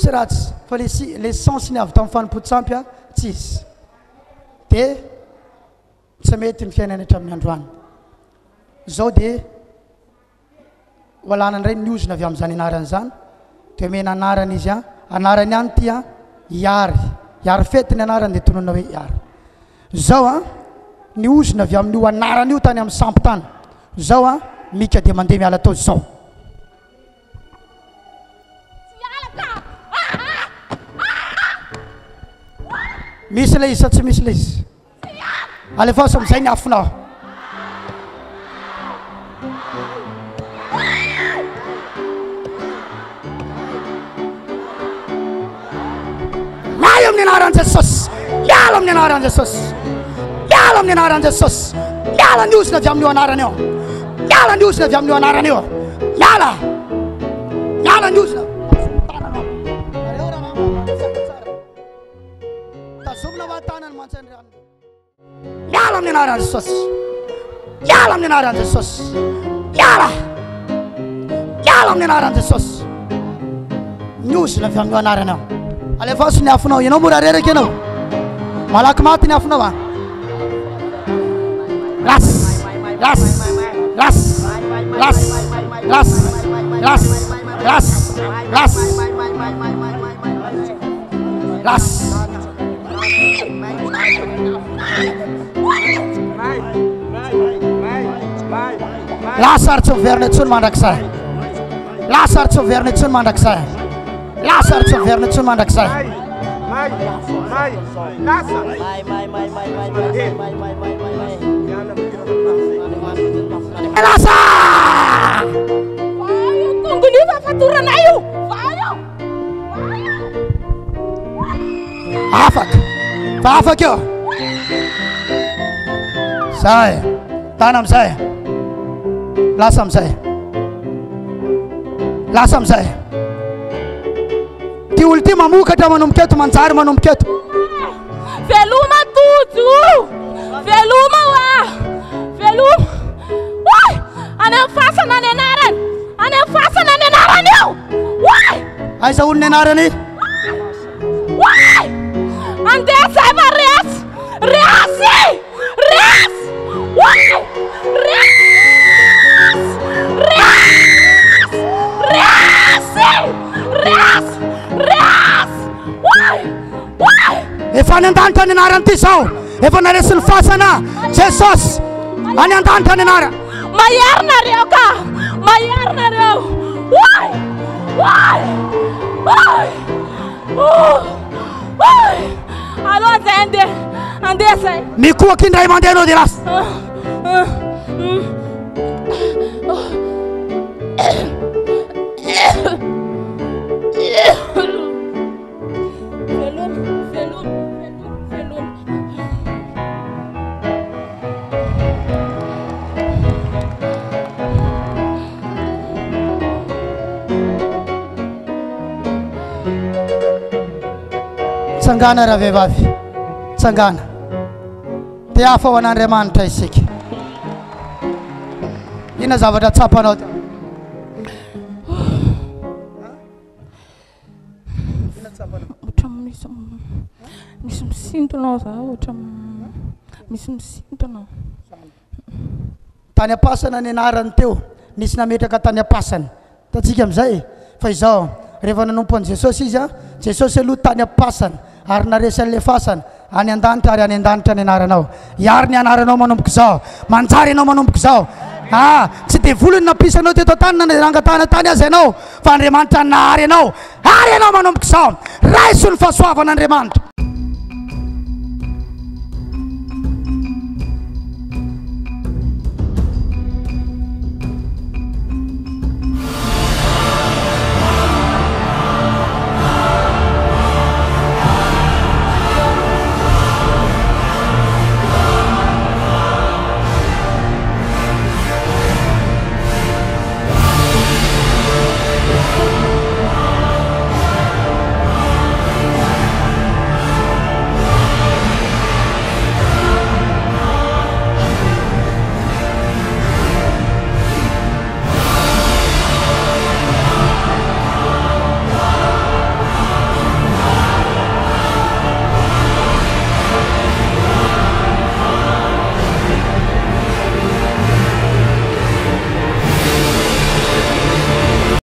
tsisy ratsy fa l'essence ny avy tamin'ny fanompotsyampy a tsisy dia tsy mety ny fiainana hatramin'ny androany zao dia hoalana indray niozona avy amin'izany anarany zany dia mena anarany izy a anarany any ty a iary fety ny anarany dia tonona hoe iary zao a niozona avy amin'io anarany io tany amin'ny sampy tany zao a mika dia mandeha miala tao zao misy le izy sa tsy misy le izy alefaso am'izay ny afinao maio amin'ny anaran'i Jesosy miala amin'ny anaran'i Jesosy miala amin'ny anaran'i Jesosy miala ny ozona avy amin'io anarany eo miala ny ozona avy amin'io anarany eo miala ny ozona miala amin'ny anaran'i Jesosy miala amin'ny anaran'i Jesosy miala amin'ny anaran'i Jesosy niozona avy amin'io anarany eo alefaso ny afinao ianao mora reraka ianao malaky maty ny afinao a Lasartso vernetsun mandaksa. Lasartso vernetsun mandaksa. Lasartso vernetsun mandaksa. Lasa. Ayo tunggu ni faturan ayo. Ayo. Afak yo. Saya. Tanam saya. Lasam saya. Di ultima mukata manumketu manzari manumketu. Veluma tudo. Veluma wa. Veluma. Wai. Ana fasa na nenaran. Yo. Wai. Ai sa un nenaran ni. Wai. Ande saya res. Wai. Efa nandanta ny anarany ty zao efa naresy ny fasana Jesosy any andanta ny anara mayarnareo ka mayarnareo alo zende andesay mikoaky indray mandeha anao dia lasa tsangana raha vehivavy tsangana dia hafa ho an'Andriamanitra isika ina zavatra tsapanao misy misintonao za ohatra misy misintonao tany apasana ny anarany teo nisy nametraka tany apasana tatsika am'izay fa izao rehefa nanompo an' Jesosy izy a Jesosy aloha tany apasana ary naresy an'le fasana any an-danitra ary any an-danitra ny anaranao iary ny anaranao manomboka izao manjary ianao manomboka izao tsy dia volony nampisanao teto tany na rangatana tany azy ianao fa Andriamanitra nahary ianao ary ianao manomboka izao raiso ny fahasoavan'Andriamanitra